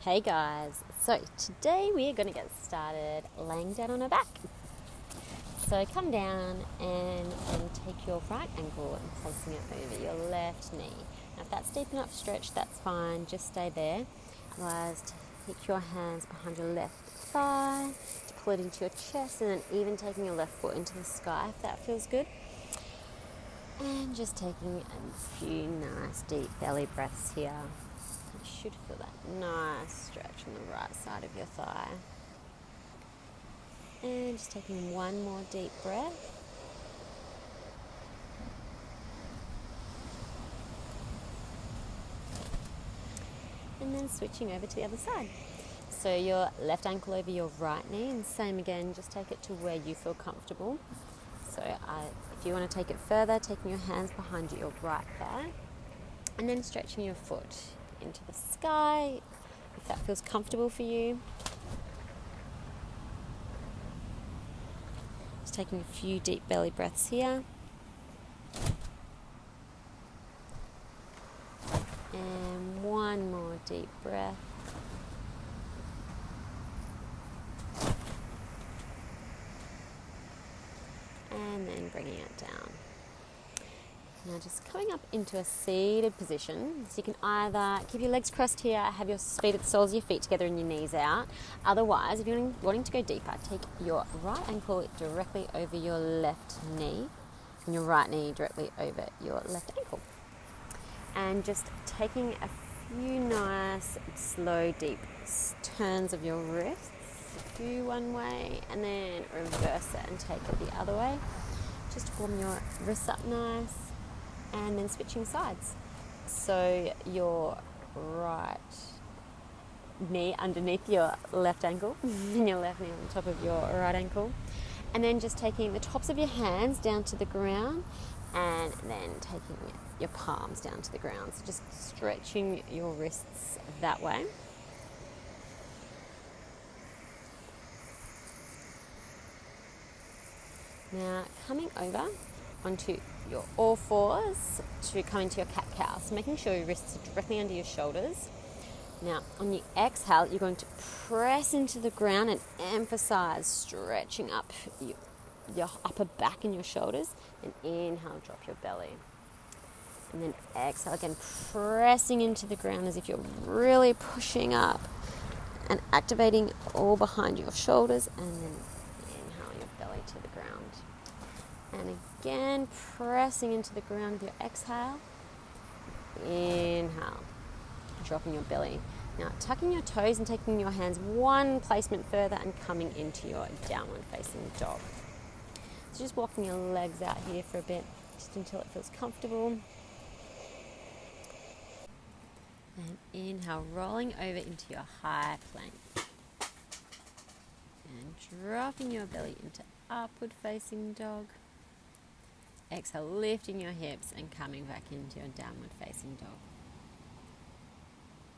Hey guys, so today we are going to get started laying down on our back. So come down and then take your right ankle and placing it over your left knee. Now if that's deep enough stretch, that's fine, just stay there. Otherwise, take your hands behind your left thigh to pull it into your chest, and then even taking your left foot into the sky if that feels good. And just taking a few nice deep belly breaths here. You should feel that nice stretch on the right side of your thigh. And just taking one more deep breath. And then switching over to the other side. So your left ankle over your right knee, and same again, just take it to where you feel comfortable. So if you want to take it further, taking your hands behind your right thigh, and then stretching your foot into the sky, if that feels comfortable for you. Just taking a few deep belly breaths here. And one more deep breath. And then bringing it down. Now just coming up into a seated position. So you can either keep your legs crossed here, have your feet at the soles of your feet together and your knees out. Otherwise, if you're wanting to go deeper, take your right ankle directly over your left knee and your right knee directly over your left ankle. And just taking a few nice, slow, deep turns of your wrists. A few one way and then reverse it and take it the other way. Just warm your wrists up nice. And then switching sides. So your right knee underneath your left ankle and your left knee on top of your right ankle. And then just taking the tops of your hands down to the ground and then taking your palms down to the ground. So just stretching your wrists that way. Now coming over onto your all fours to come into your cat-cow. So making sure your wrists are directly under your shoulders. Now on the exhale, you're going to press into the ground and emphasize stretching up your upper back and your shoulders. And inhale, drop your belly. And then exhale again, pressing into the ground as if you're really pushing up and activating all behind your shoulders. And then inhale your belly to the ground. And again, pressing into the ground with your exhale. Inhale, dropping your belly. Now, tucking your toes and taking your hands one placement further and coming into your downward facing dog. So just walking your legs out here for a bit, just until it feels comfortable. And inhale, rolling over into your high plank. And dropping your belly into upward facing dog. Exhale, lifting your hips and coming back into your downward facing dog.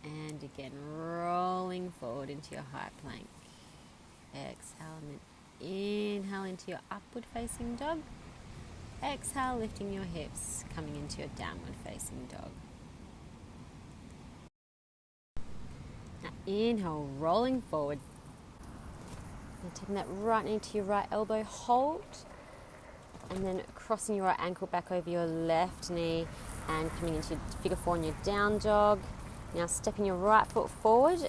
And again, rolling forward into your high plank. Exhale, and then inhale into your upward facing dog. Exhale, lifting your hips, coming into your downward facing dog. Now inhale, rolling forward. And taking that right knee to your right elbow, hold. And then crossing your right ankle back over your left knee and coming into figure four in your down dog. Now stepping your right foot forward,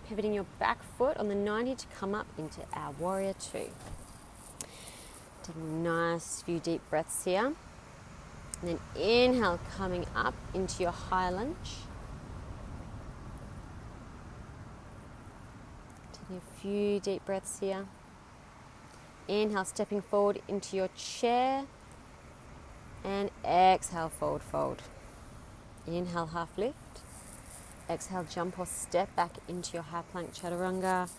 pivoting your back foot on the 90 to come up into our warrior two. Taking a nice few deep breaths here. And then inhale, coming up into your high lunge. Taking a few deep breaths here. Inhale, stepping forward into your chair. And exhale, forward fold. Inhale, half lift. Exhale, jump or step back into your high plank chaturanga.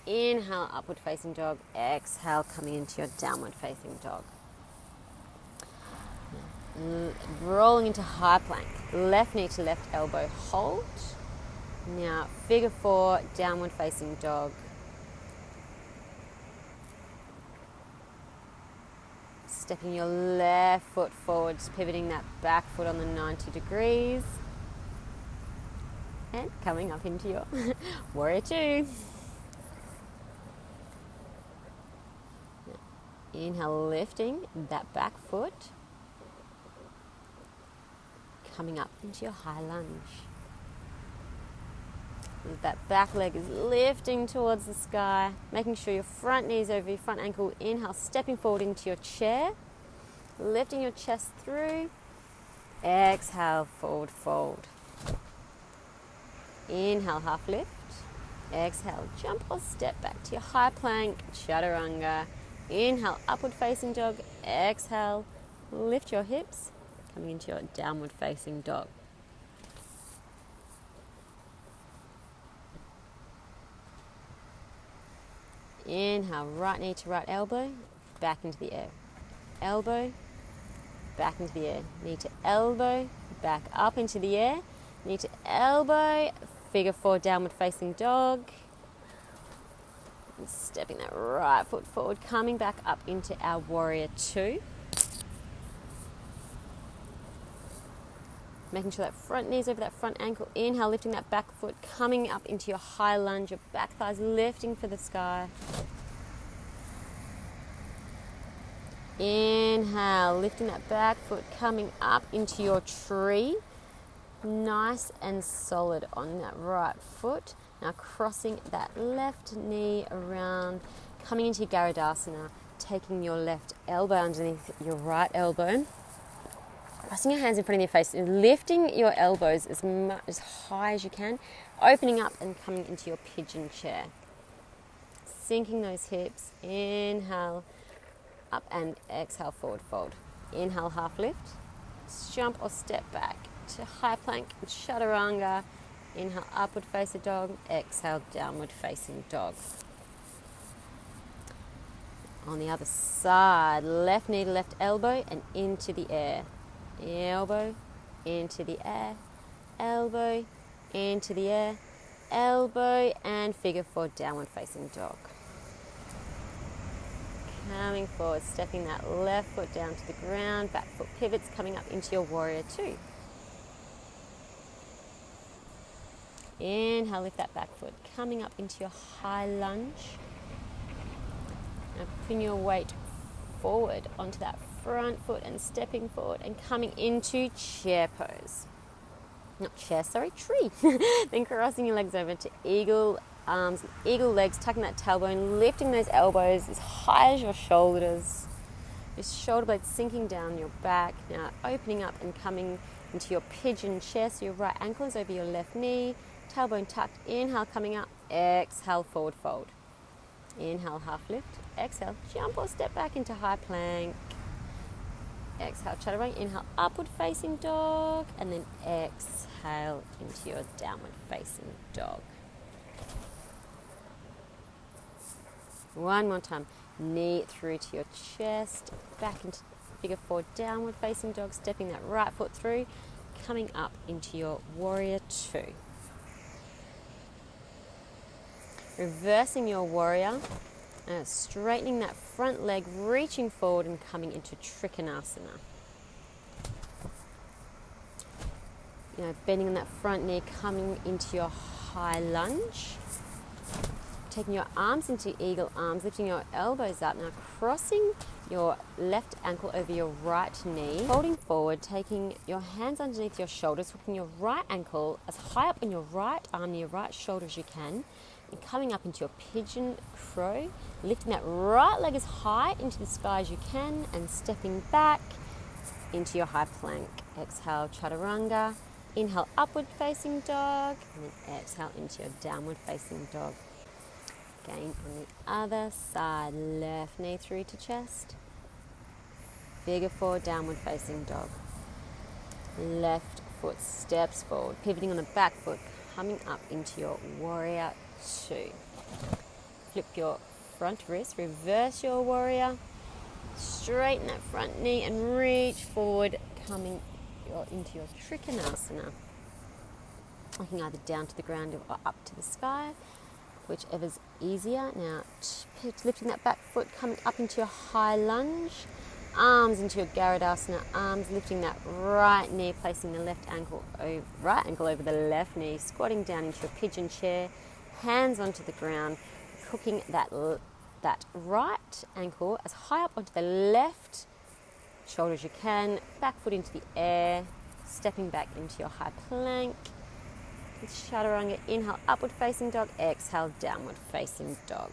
Inhale, upward facing dog. Exhale, coming into your downward facing dog. Rolling into high plank. Left knee to left elbow, hold. Now, figure four, downward facing dog. Stepping your left foot forward, pivoting that back foot on the 90 degrees. And coming up into your warrior two. Now, inhale, lifting that back foot. Coming up into your high lunge. That back leg is lifting towards the sky, making sure your front knee is over your front ankle. Inhale, stepping forward into your chair, lifting your chest through. Exhale, forward fold. Inhale, half lift. Exhale, jump or step back to your high plank, chaturanga. Inhale, upward facing dog. Exhale, lift your hips, coming into your downward facing dog. Inhale, right knee to right elbow, back into the air. Elbow, back into the air. Knee to elbow, back up into the air. Knee to elbow, figure four, downward facing dog. And stepping that right foot forward, coming back up into our warrior two. Making sure that front knee's over that front ankle. Inhale, lifting that back foot, coming up into your high lunge, your back thighs lifting for the sky. Inhale, lifting that back foot, coming up into your tree. Nice and solid on that right foot. Now crossing that left knee around, coming into your Galavasana, taking your left elbow underneath your right elbow. Pressing your hands in front of your face and lifting your elbows as high as you can, opening up and coming into your pigeon chair. Sinking those hips, inhale, up and exhale, forward fold. Inhale, half lift, jump or step back to high plank, chaturanga. Inhale, upward facing dog, exhale, downward facing dog. On the other side, left knee to left elbow and into the air. Elbow, into the air, elbow, into the air, elbow, and figure four, downward facing dog. Coming forward, stepping that left foot down to the ground, back foot pivots, coming up into your warrior two. Inhale, lift that back foot, coming up into your high lunge. Now putting your weight forward onto that front foot and stepping forward and coming into chair pose. Not chair, sorry, tree. Then crossing your legs over to eagle arms, eagle legs, tucking that tailbone, lifting those elbows as high as your shoulders. Your shoulder blades sinking down your back. Now opening up and coming into your pigeon chair, so your right ankle is over your left knee, tailbone tucked. Inhale, coming up. Exhale, forward fold. Inhale, half lift. Exhale, jump or step back into high plank. Exhale, chaturanga. Inhale, upward facing dog. And then exhale into your downward facing dog. One more time. Knee through to your chest. Back into figure four, downward facing dog. Stepping that right foot through. Coming up into your warrior two. Reversing your warrior. Straightening that front leg, reaching forward and coming into Trikonasana. Bending on that front knee, coming into your high lunge. Taking your arms into eagle arms, lifting your elbows up. Now crossing your left ankle over your right knee, folding forward, taking your hands underneath your shoulders, hooking your right ankle as high up on your right arm near your right shoulder as you can. And coming up into your pigeon crow, lifting that right leg as high into the sky as you can and stepping back into your high plank. Exhale, chaturanga. Inhale, upward facing dog. And then exhale into your downward facing dog. Again, on the other side, left knee through to chest. Figure four, downward facing dog. Left foot steps forward, pivoting on the back foot, coming up into your warrior two. Flip your front wrist, reverse your warrior, straighten that front knee and reach forward, coming into your Trikonasana. Looking either down to the ground or up to the sky, whichever's easier. Now lifting that back foot, coming up into your high lunge, arms into your Galavasana, arms lifting that right knee, placing the right ankle over the left knee, squatting down into your pigeon chair, hands onto the ground, hooking that right ankle as high up onto the left shoulder as you can, back foot into the air, stepping back into your high plank. Chaturanga, inhale, upward facing dog, exhale, downward facing dog.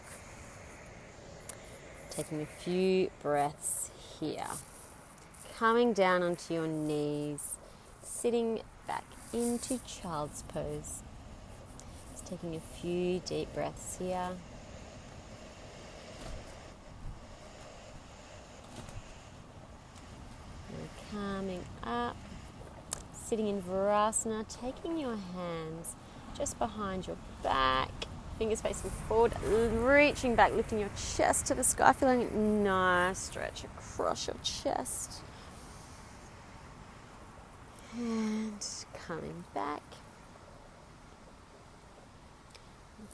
Taking a few breaths here. Coming down onto your knees, sitting back into child's pose. Just taking a few deep breaths here. And coming up, sitting in Virasana, taking your hands just behind your back, fingers facing forward, reaching back, lifting your chest to the sky, feeling a nice stretch across your chest. And coming back.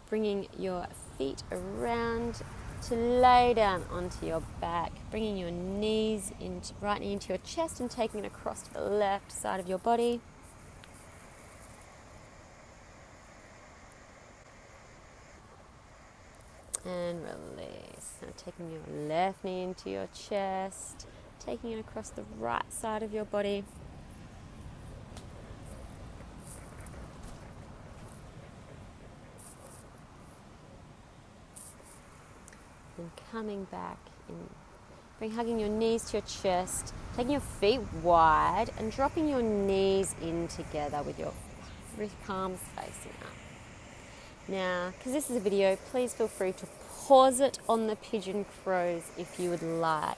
Bringing your feet around to lay down onto your back, bringing your knees right knee into your chest and taking it across to the left side of your body. And release. Now taking your left knee into your chest, taking it across the right side of your body. And coming back in, hugging your knees to your chest, taking your feet wide and dropping your knees in together with your palms facing up. Now, because this is a video, please feel free to pause it on the pigeon crows if you would like,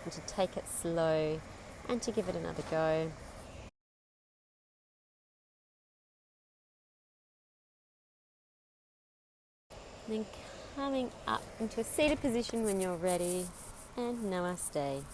and to take it slow and to give it another go. And then coming up into a seated position when you're ready, and namaste.